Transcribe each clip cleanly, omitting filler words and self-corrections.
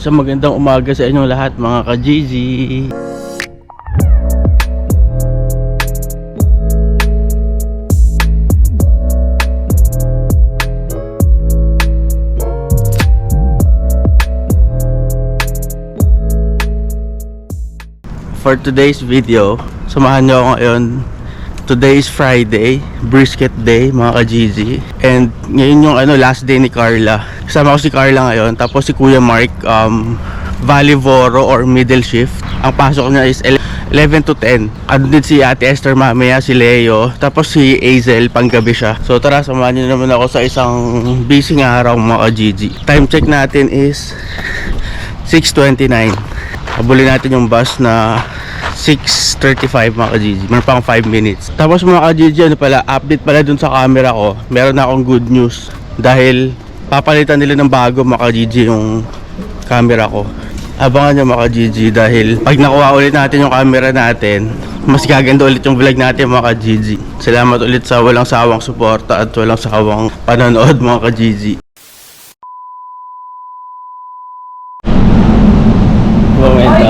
Isang magandang umaga sa inyong lahat mga ka-GG. For today's video, samahan nyo ako ngayon. Today is Friday, brisket day mga ka-GG. And ngayon yung last day ni Carla. Kasama ko si Carla ngayon, tapos si Kuya Mark, Valley Voro or middle shift. Ang pasok niya is 11 to 10. Ano din si Ate Esther mamaya, si Leo, tapos si Azel, panggabi siya. So tara, samahan nyo naman ako sa isang busy nga araw mga ka-GG. Time check natin is 6:29. Habulin natin yung bus na 6:35 mga ka-GG. Meron pang 5 minutes. Tapos mga ka-GG, update pala dun sa camera ko. Meron na akong good news. Dahil papalitan nila ng bago mga ka-GG yung camera ko. Abangan nyo mga ka-GG dahil pag nakuha ulit natin yung camera natin, mas gaganda ulit yung vlog natin mga ka-GG. Salamat ulit sa walang sawang suporta at walang sawang panonood mga ka-GG.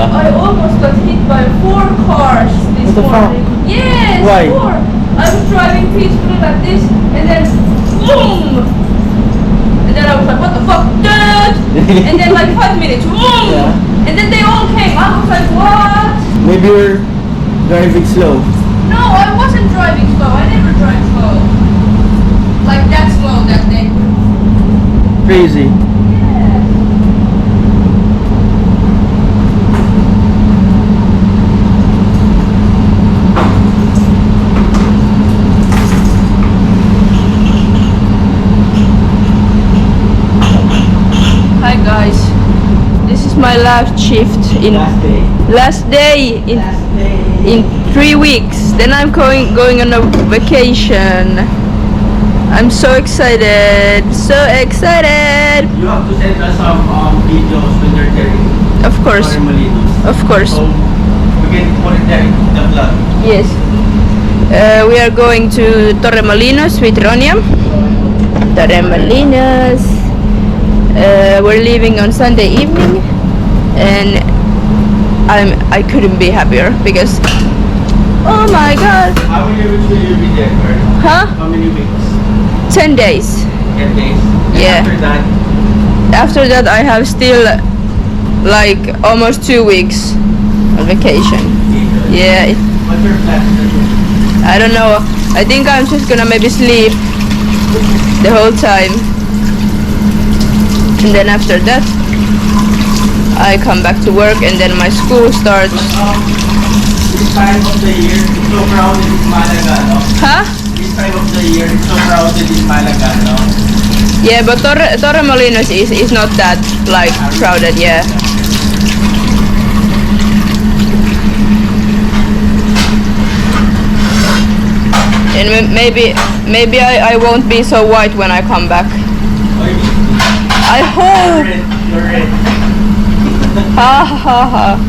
I almost got hit by 4 cars this morning. Yes, Why? 4. I was driving peacefully like this, and then boom! And then I was like, what the fuck, dude? And then like 5 minutes, boom! Yeah. And then they all came. I was like, what? Maybe you're driving slow. No, I wasn't driving slow. I never drive slow. Like that slow that day. Crazy. Hi guys, this is my last shift in last day in 3 weeks. Then I'm going on a vacation. I'm so excited, so excited. You have to send us some videos when you're there. Of course, of course. So we can put it there in the vlog. Yes. We are going to Torremolinos with Ronia. Torremolinos. We're leaving on Sunday evening, and I couldn't be happier because, oh my god. How many weeks will you be there? Huh? How many weeks? 10 days. 10 days. And Yeah. after that, After that I have still like almost 2 weeks on vacation. Yeah, what's your plan? I don't know. I think I'm just gonna maybe sleep the whole time. And then after that, I come back to work, and then my school starts. This time of the year, it's so crowded in Malaga, no? Huh? This time of the year, it's so crowded in Malaga, no? Yeah, but Torremolinos is not that like crowded, yeah. And maybe I won't be so white when I come back. I hope. You're red. Ha ha ha.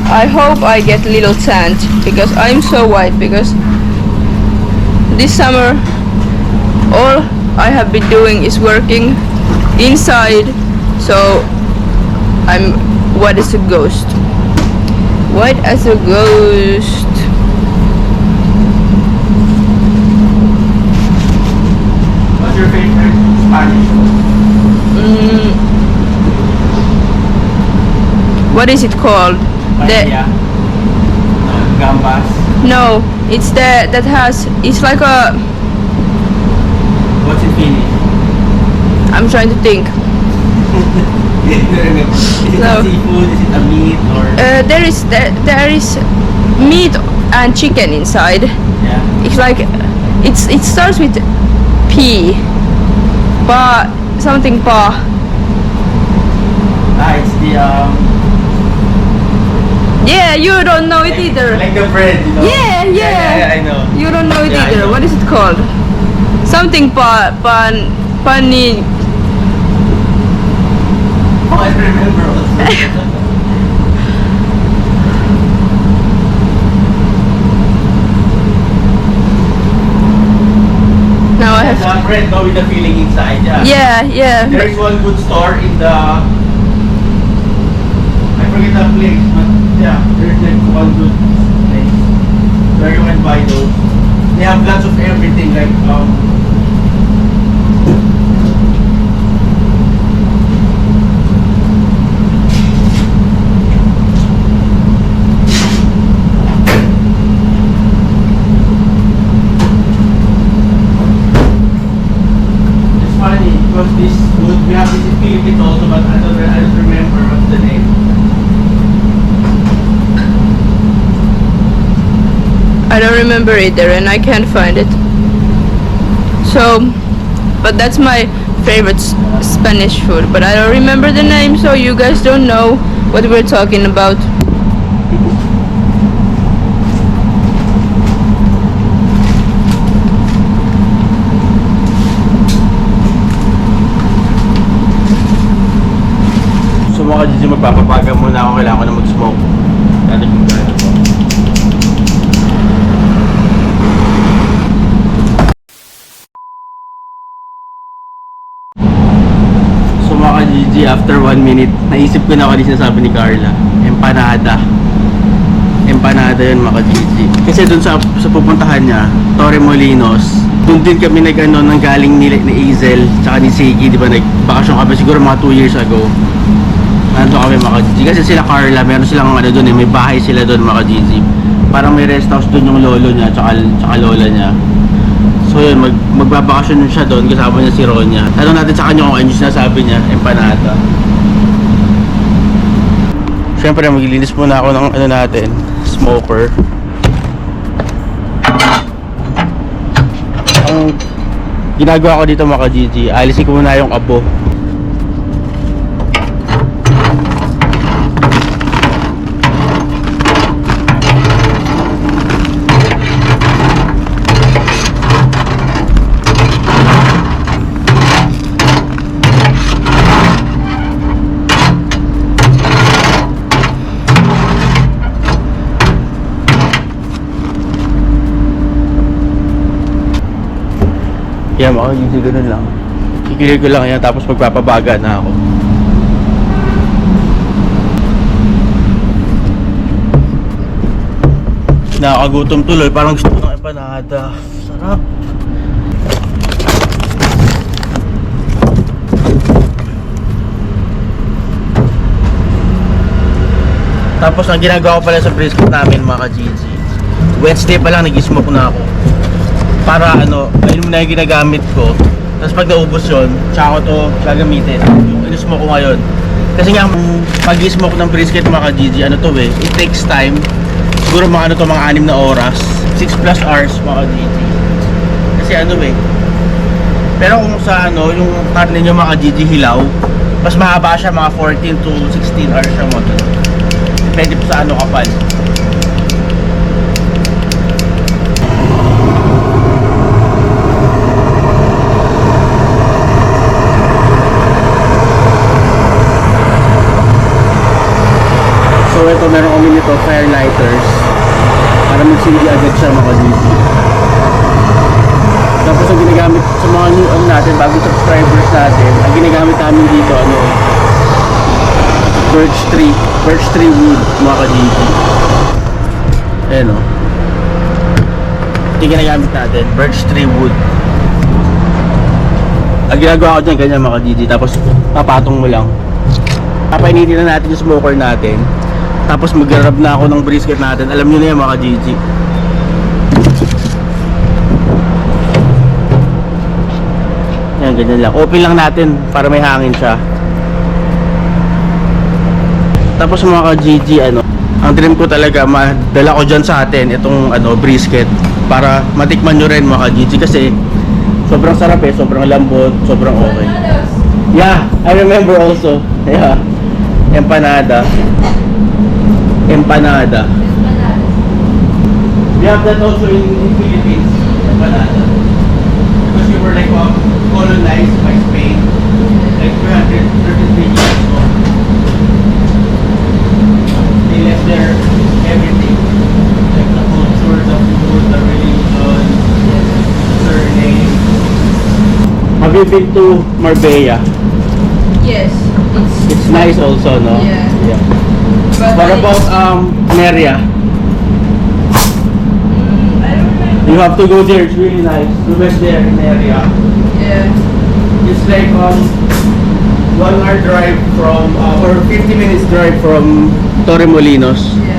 I hope I get little tanned because I'm so white, because this summer all I have been doing is working inside, so I'm white as a ghost. White as a ghost. What's your favorite Spanish food? What is it called? Paella. Gambas. No, it's that has, it's like a, What's it Finnish? I'm trying to think. Is it No. a seafood? Is it a meat or? There is meat and chicken inside. Yeah. It's like it starts with P, something pa. It's the Yeah, you don't know it either. like the bread, you know? Yeah. Yeah, I know. You don't know it Yeah, I either. know. What is it called? Something pani. Oh, I remember also. Now I have. That bread, no, with the filling inside, yeah. Yeah. There is one good store in the place, but yeah, there's like one good place where you can buy those. They have lots of everything like it's funny because this wood we have this in Philippines also, but I don't remember what's the name. I don't remember either, and I can't find it. So, but that's my favorite Spanish food. But I don't remember the name, so you guys don't know what we're talking about. So mga Gigi, magpapapaga muna ako. Kailangan ko na mag-smoke. Dati kong gano'n po. So mga Gigi, after 1 minute, naisip ko na ako din sinasabi ni Carla. Empanada. Empanada yun mga Gigi. Kasi dun sa pupuntahan niya, Torremolinos, dun din kami nang galing ni Hazel, tsaka ni Siki, di ba, nagbakasyon kami siguro mga 2 years ago. Nandun kami mga Gigi. Kasi sila Carla, meron silang dun may bahay sila dun mga Gigi. Parang may rest house dun yung lolo niya, tsaka lola niya. So yun, magbabakasyon siya doon, kasama niya si Ronya. Tanong natin sa kanya kung ano yung sinasabi niya, empanada. Siyempre, maglilinis muna ako ng natin, smoker. Ang ginagawa ko dito mga Gigi, alisin ko muna yung abo. Yan mga Gigi, ganun lang. Kikilir ko lang yan, tapos magpapabaga na ako. Nakakagutom tuloy, parang gusto ko ng empanada. Sarap. Tapos ang ginagawa ko pala sa brisket namin mga Gigi, Wednesday pa lang nag-smoke na ako. Para ayun muna yung ginagamit ko. Tapos pag naubos yun, tsaka ko to gagamitin. Yung in-smoke ko ngayon. Kasi nga, pag-smoke ng brisket mga Gigi, it takes time. Siguro mga mga 6 na oras. 6 plus hours mga Gigi. Kasi pero kung sa yung karne nyo mga Gigi hilaw, mas mahaba siya, mga 14 to 16 hours siya mo. Depende po sa kapal. So ito, meron kami nito, fire lighters, para magsindi agad siya mga Gigi. Tapos ang ginagamit sa mga new natin, bagong subscribers natin, ang ginagamit namin dito, birch tree wood mga Gigi. Ayan o. Ito yung ginagamit natin, birch tree wood. Ang ginagawa ko dyan, ganyan mga Gigi, tapos papatong mo lang. Papainitin na natin yung smoker natin. Tapos mag-grab na ako ng brisket natin. Alam nyo na yan mga Gigi. Yan, ganyan lang. Open lang natin para may hangin siya. Tapos mga Gigi, ang dream ko talaga, madala ko dyan sa atin itong brisket para matikman nyo rin mga Gigi. Kasi sobrang sarap sobrang lambot, sobrang okay. Yeah, I remember also. Yeah, empanada. Empanada. We have that also in Philippines. Empanada. Because we were colonized by Spain. Like 333 years ago. They left their everything. Like the culture, the food, the religion, surname. Have you been to Marbella? Yes, It's nice also, no? Yeah. But What I- about Meria? I don't know. You have to go there. It's really nice. We went there in Meria. Yeah. It's like 1 hour drive from or 50 minutes drive from Torremolinos. Yeah.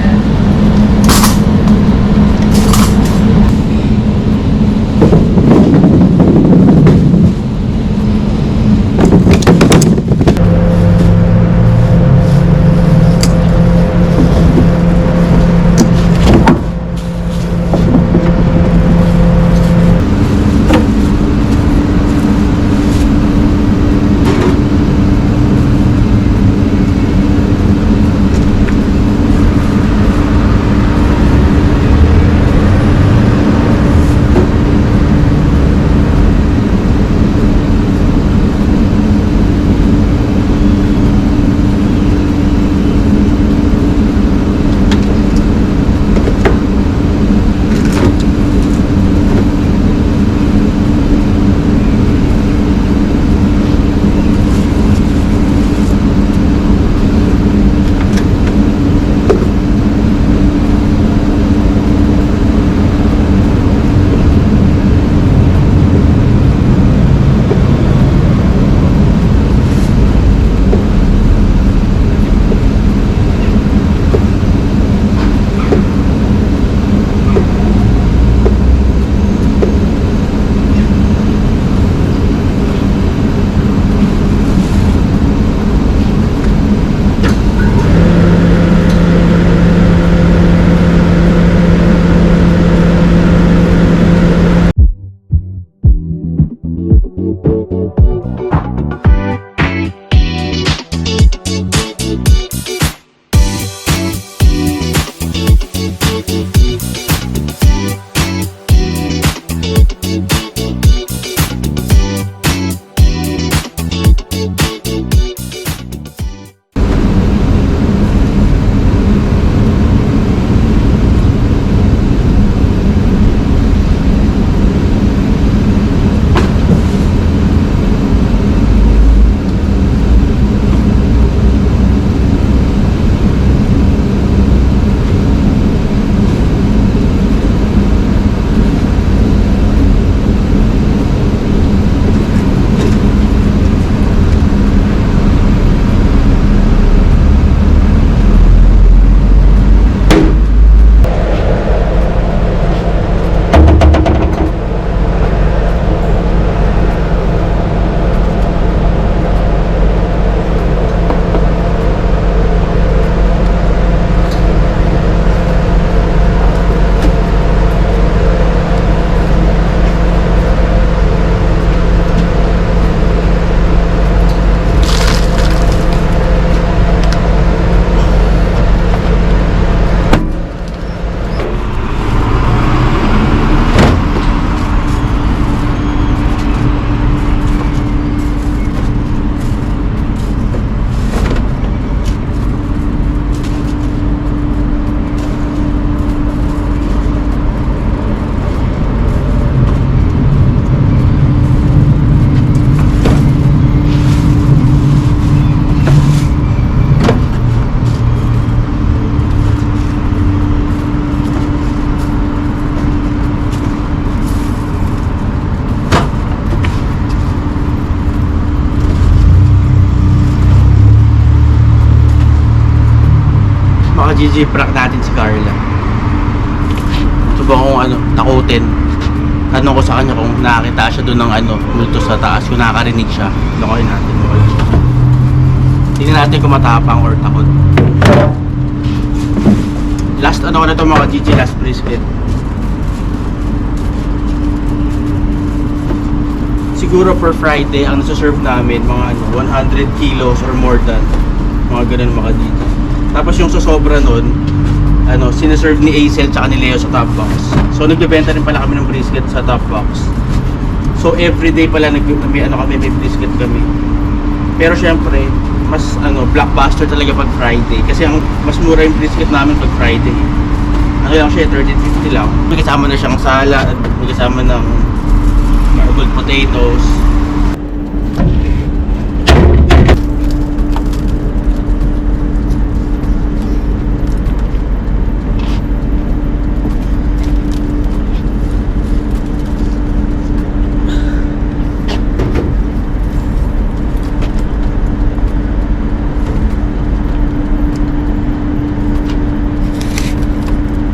Gigi, prank natin si Carla. Subang kung takutin. Tanong ko sa kanya kung nakakita siya doon ng multo sa taas, kung nakakarinig siya. Lokohin natin. Tingnan natin kung matapang or takot. Last ko na to mga Gigi, last brisket. Siguro per Friday ang nasa-serve namin mga 100 kilos or more than, mga ganun mga Gigi. Tapos yung sosobra nun, sineserve ni Aisel tsaka ni Leo sa top box. So nagbebenta rin pala kami ng brisket sa top box. So everyday pala may brisket kami. Pero syempre, mas blockbuster talaga pag Friday. Kasi ang mas mura yung brisket namin pag Friday. Ano lang siya, 13.50 lang. May kasama na siyang salad, may kasama ng marbled potatoes.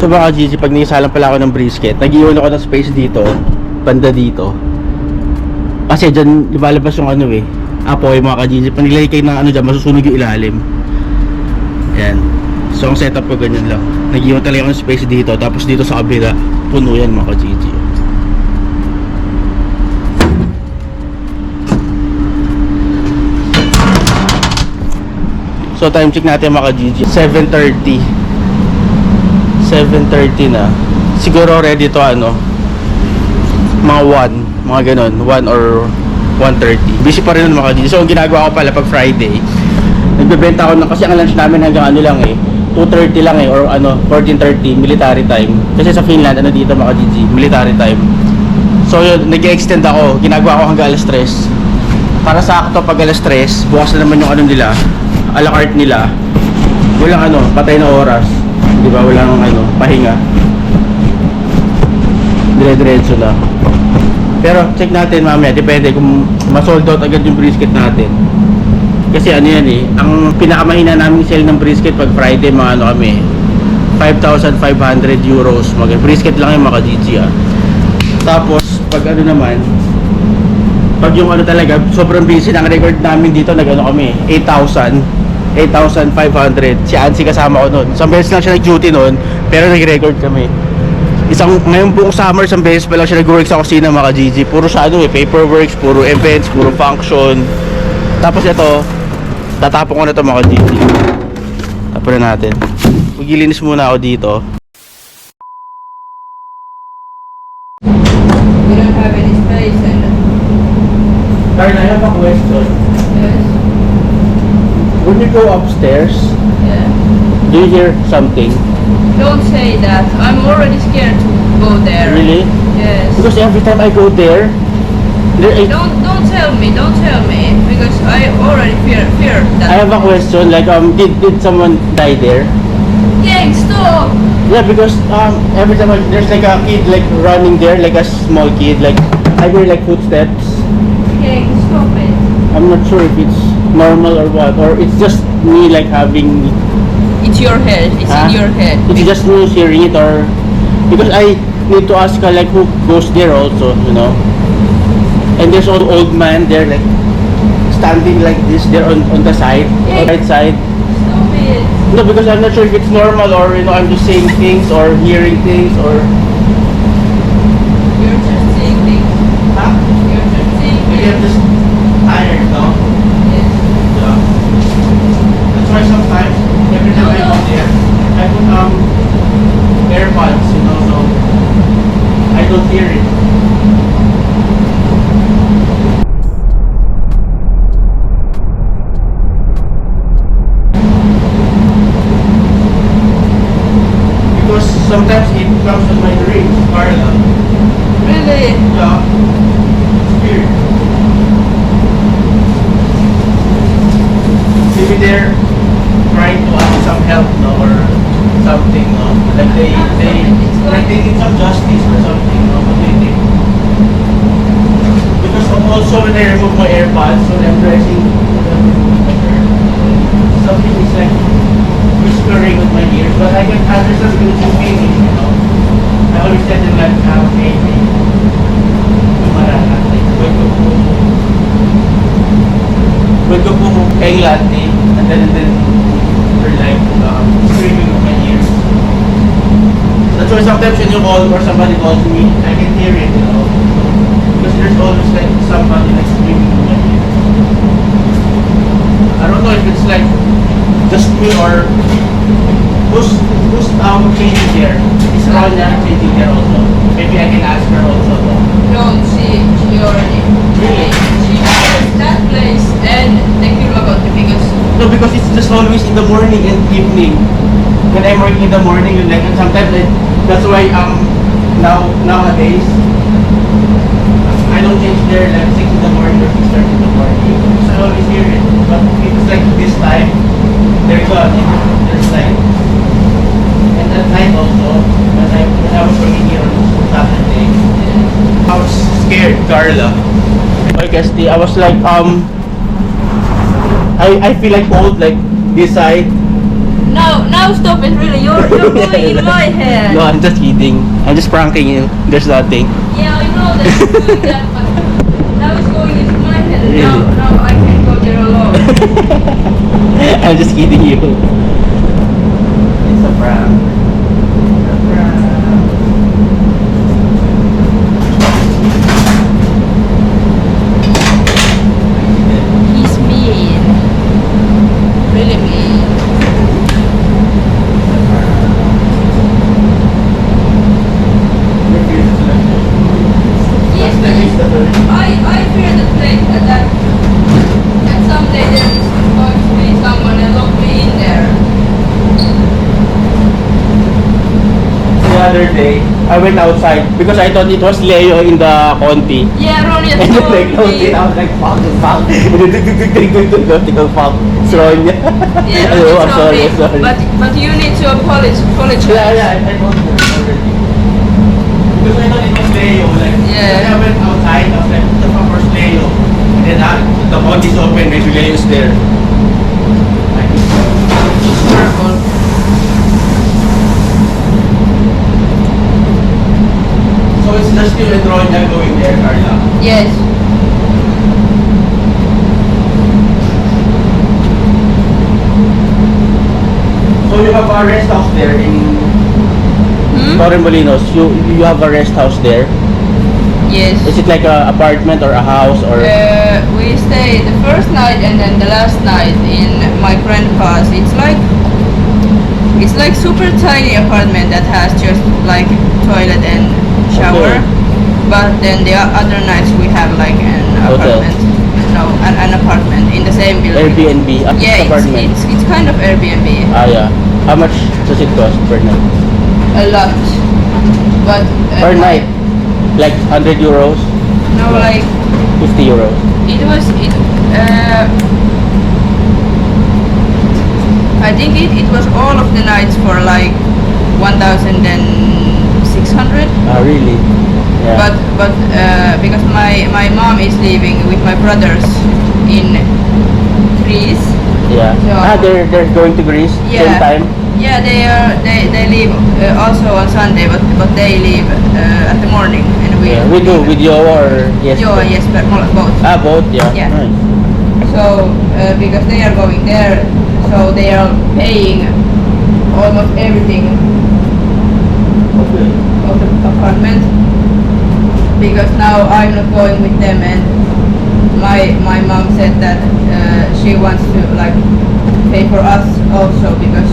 So mga Gigi, pag naisalang pala ako ng brisket, nag-iwan ako ng space dito, banda dito. Kasi dyan lumalabas yung ano eh, apoy mga ka-Gigi. Pag nilagay kayo ng ano dyan, masusunog yung ilalim. Ayan. So ang setup ko ganyan lang. Nag-iwan talaga ako ng space dito, tapos dito sa kabila, puno yan mga ka-Gigi. So time check natin mga ka-Gigi, 7:30 na. Siguro ready to ano, mga 1, mga ganon, 1 or 1:30. Busy pa rin mga ka-Gigi. So ang ginagawa ko pala pag Friday, nagbebenta ako ng, kasi ang lunch namin hanggang ano lang eh, 2:30 lang eh, or ano, 14:30 military time. Kasi sa Finland, ano dito mga ka-Gigi, military time. So yun, nag-extend ako, ginagawa ko hanggang alas 3. Para sakto pag alas 3, bukas na naman yung ano nila, a la carte nila. Walang ano, patay na oras. Di ba? Walang ano, pahinga. Dire-diretso na. Pero check natin mamaya, depende kung ma-sold out agad yung brisket natin. Kasi ano yan eh, ang pinakamahina namin sale ng brisket pag Friday, mga ano kami, 5,500 euros. Brisket lang yung mga Gigi ah. Tapos, pag ano naman, pag yung ano talaga, sobrang busy, ang record namin dito, nag-ano kami, 8,500. Si Ansi kasama ko nun. Isang beses lang siya nag-duty nun, pero nag-record kami. Ngayong buong summer, isang beses pa lang siya nag-work sa kusina mga Gigi. Puro sa ano eh, paperworks, puro events, puro function. Tapos ito, tatapon ko na ito mga Gigi. Tapon na natin. Magilinis muna ako dito. We don't have any space and Carl, I have a question. yes, When you go upstairs, yeah. do you hear something? Don't say that. I'm already scared to go there. Really? Yes. Because every time I go there, Don't tell me. Don't tell me because I already fear that. I have a question, like did someone die there? Yeah, stop. Yeah, because every time there's like a kid like running there, like a small kid, like I hear like footsteps. Yeah, stop it. I'm not sure if it's normal or what, or it's just me like having. It's your head. It's Huh? in your head. It's just me hearing it, or because I need to ask like who goes there also, you know. And there's an old man there like standing like this there on the side, Yeah. right side. Stop it. No, because I'm not sure if it's normal or you know I'm just saying things or hearing things or. You're just saying things. Huh? You're just saying Maybe I'm things. just tired, no? Yes. Yeah. That's why sometimes every time I go there, I put AirPods, you know, so I don't hear it. Because sometimes it comes in my dreams, Carla. Really? Yeah. It's weird. Maybe they're trying to ask some help, no, or something, no? Like they need some justice or something, no? What do you think? Because also when I remove my AirPods, when I'm dressing, something is like whispering with my ears, but I can understand because it's feeling, you know? I always tell them like, maybe. When go po kay Latte, and then they're like screaming in my ears. That's why sometimes when you call or somebody calls me, I can hear it, you know. Because there's always like somebody like screaming in my ears. I don't know if it's like just me or who's changing there. Is Ronja changing there also? Maybe I can ask her also. No? No, she already. Really? She has that place and the Kirmagoti because No, because it's just always in the morning and evening. When I'm working in the morning, and like and sometimes that's why nowadays I don't change there like 6 in the morning or 6:30 in the morning. So I always hear it. But if it's like this time, they're gone. There's like and at night also when I was working here on Saturday, I was scared, Carla. I guess I was like I feel like cold like this side. Now stop it, really. You're going in my head. No, I'm just kidding. I'm just pranking you. There's nothing. Yeah, I know that you're doing that, but now it's going into my head. And Really? now I can't go there alone. I'm just kidding you. It's a prank. It's a prank. He's mean. Really mean. Yes, I fear that that someday there is going to be someone and lock me in there. The other day, I went outside because I thought it was Leo in the Conti. Yeah, Ronnie has And then told they closed me. it. I was like, fuck. And then fuck. Sonia. Yeah, Oh, I'm Ronnie sorry, told I'm me. sorry. But you need to apologize. Yeah, I told you already. Because I thought it was Leo. Like, Yeah. when I went outside, I was like, the fuck was Leo? And then the Conti's open, maybe Leo's there. Like, Careful. so it's just you and Ronya going there, Carla. Yes. So you have a rest house there in Torremolinos. You have a rest house there. Yes. Is it like a apartment or a house or? We stayed the first night and then the last night in my grandpa's. It's like super tiny apartment that has just like toilet and shower. Okay. But then the other nights we have like an Hotel. apartment. No, an apartment in the same building. Airbnb, Yeah, apartment. it's kind of Airbnb. Ah, yeah. How much does it cost per night? A lot. But Per night? Like 100 euros? No, like 50 euros? I think it was all of the nights for like 1,600. Ah, really? Yeah. But because my mom is living with my brothers in Greece. Yeah. Yeah. Ah, they're going to Greece same Yeah. time? Yeah, they leave also on Sunday, but they leave at the morning and we. Yeah. We do with Yo or yes? Yo, yes, but both. Ah, both. Yeah. Yeah. Nice. So because they are going there, so they are paying almost everything Okay. of the apartment. Because now I'm not going with them, and my mom said that she wants to like pay for us also because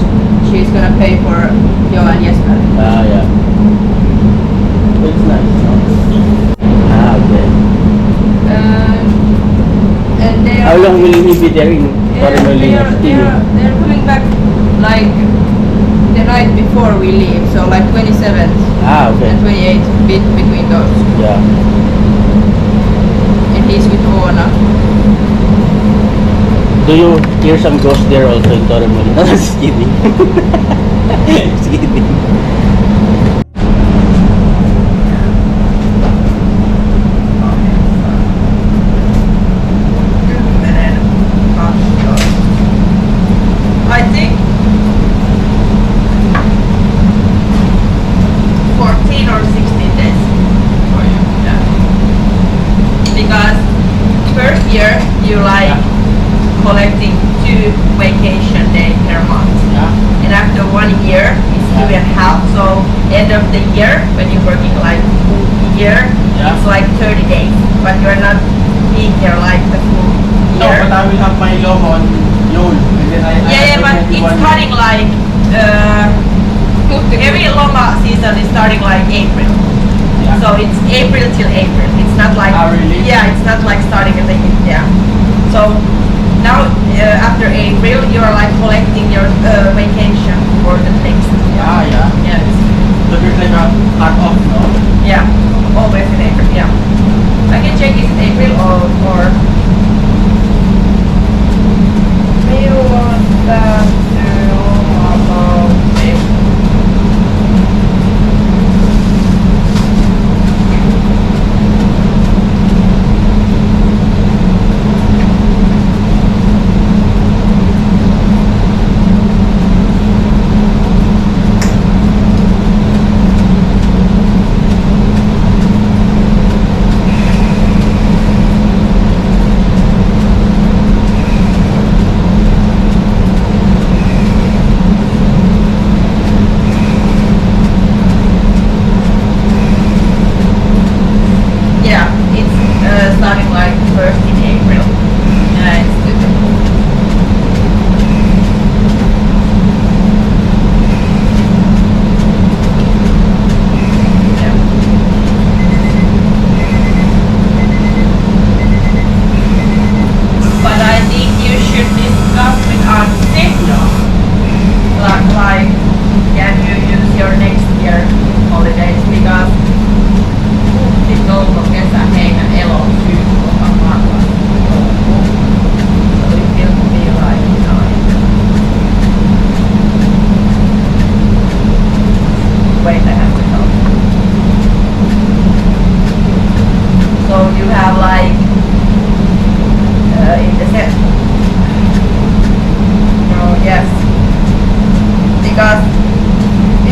she's gonna pay for Yo and Jesper. Ah, yeah. It's nice. No? Ah, okay. And they are. How long will he be there in They're Torremolinos? coming back like the night before we leave, so like 27th Ah, okay. and 28th between those. Yeah. And he's with Oona. Do you hear some ghosts there also in Torremolinos? Just kidding. Just kidding. I think 14 or 16 days for you. Yeah. Because first year you like collecting 2 vacation days per month. Yeah. And after 1 year it's 2.5. So end of the year when you're working like full year, Yeah. it's like 30 days. But you're not being there like the full No, year. but I will have my long on Yule. And then Yeah, but it's starting like every Loma season is starting like April. Yeah. So it's April till April. It's not like Ah, really? Yeah, it's not like starting at the yeah. So now after April you are like collecting your vacation for the next year. Ah, yeah. Yes. So there's like a cut off, no? Yeah. Always in April. Yeah. I can check is it April or. You want that to about April.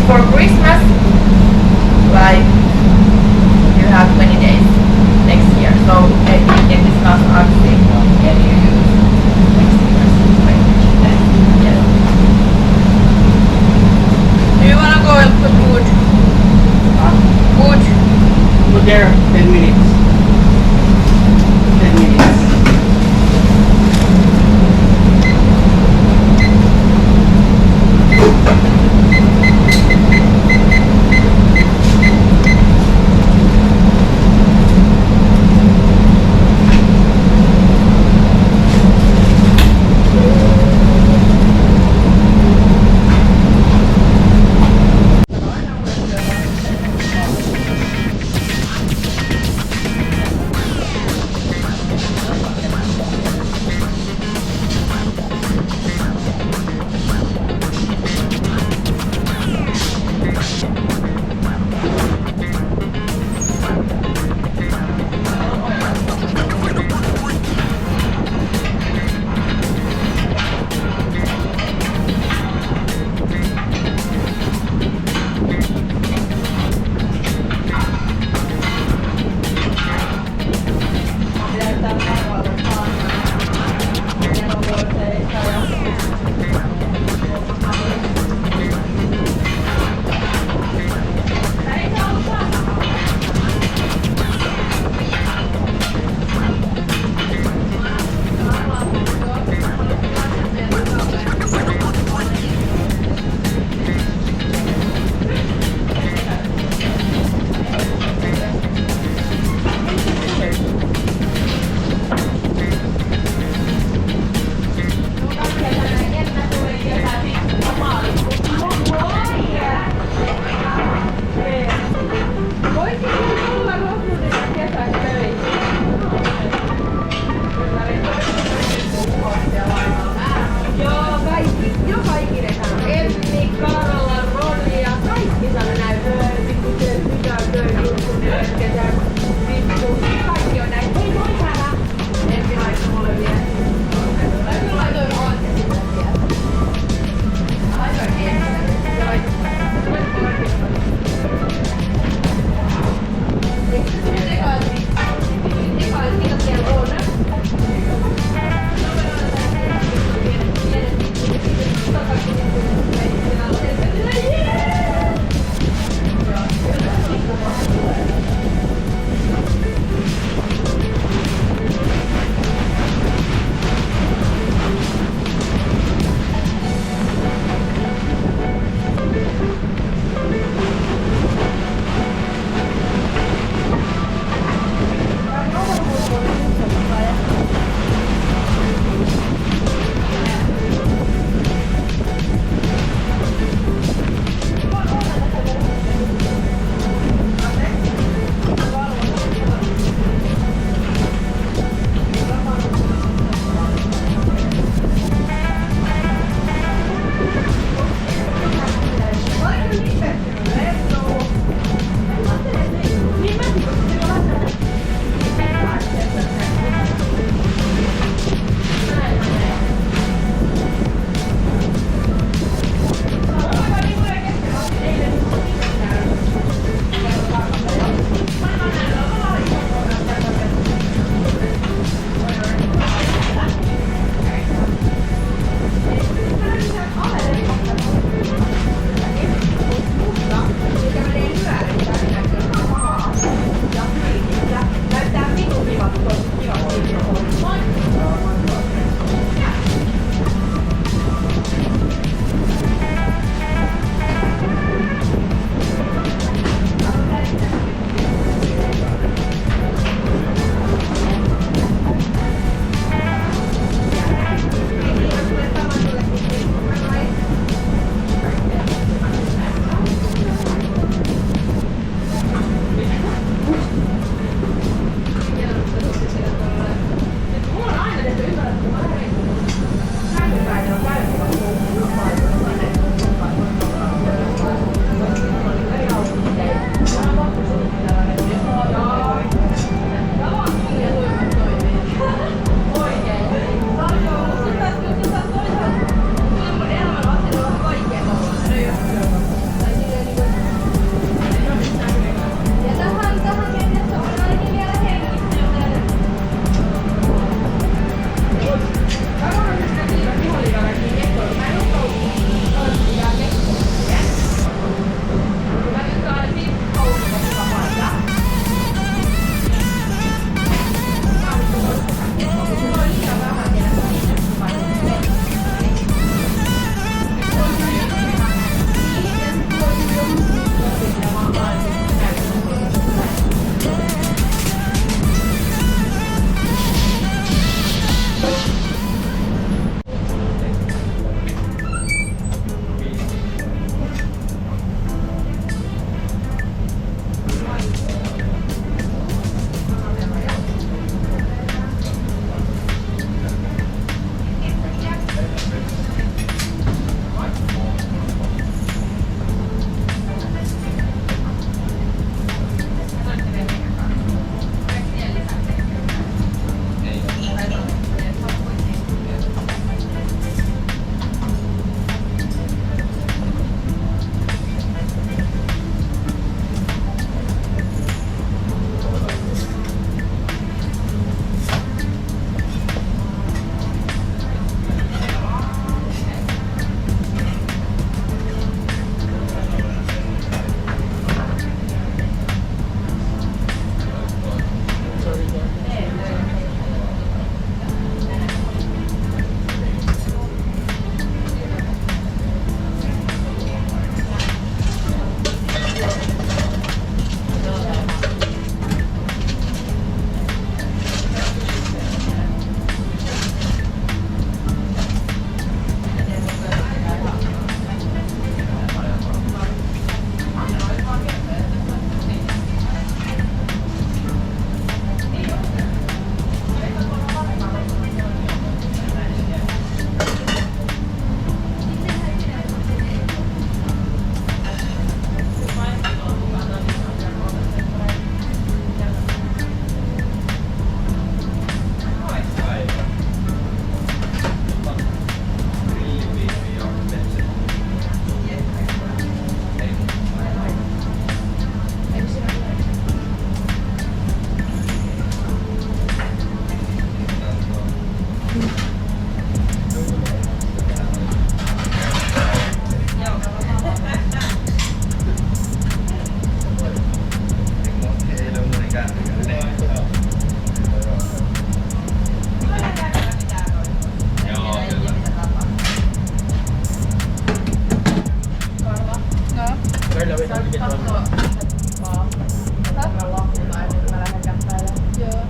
for Christmas, like you have 20 days next year. So if it's not active, can you use next year's payment? Yes. Do you wanna go and put wood? Wood. Go there, 10 minutes. 10 minutes. katsoa vaan. Tämän loppuun ennen kuin mä lähden käppäilemään. Joo.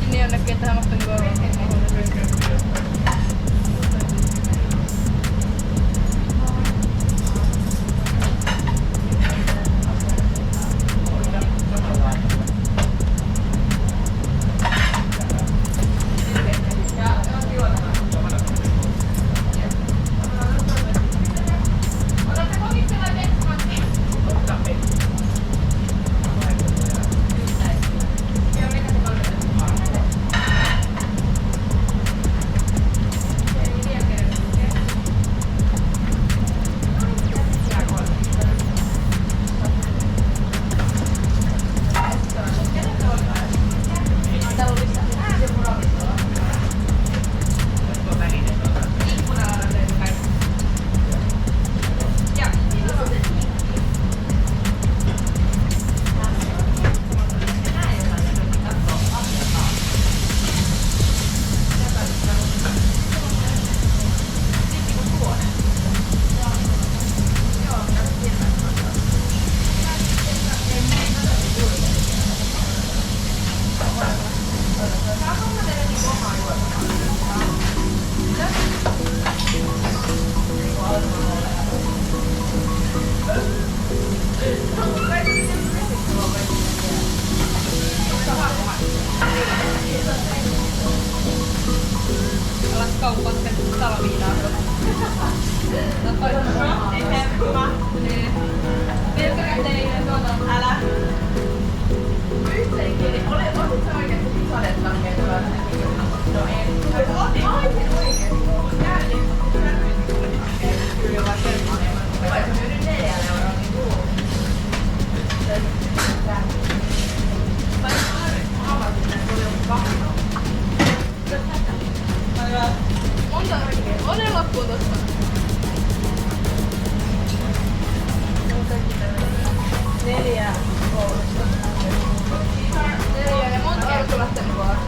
Ini jonnekin tähän mahtuu niinku alas kauppaan sen talviinaa. Älä. Yhteenkin. Olit sä oikeesti isodet lankeilla? No en. Otin oikeesti. Käännin. Kyllä vaan semmoinen. Mä myydin 4 euroa niin kuuluu. Moneen loppuun tosta. 4 koulusta. 4 ja monta kertaa lähtenyt vaan.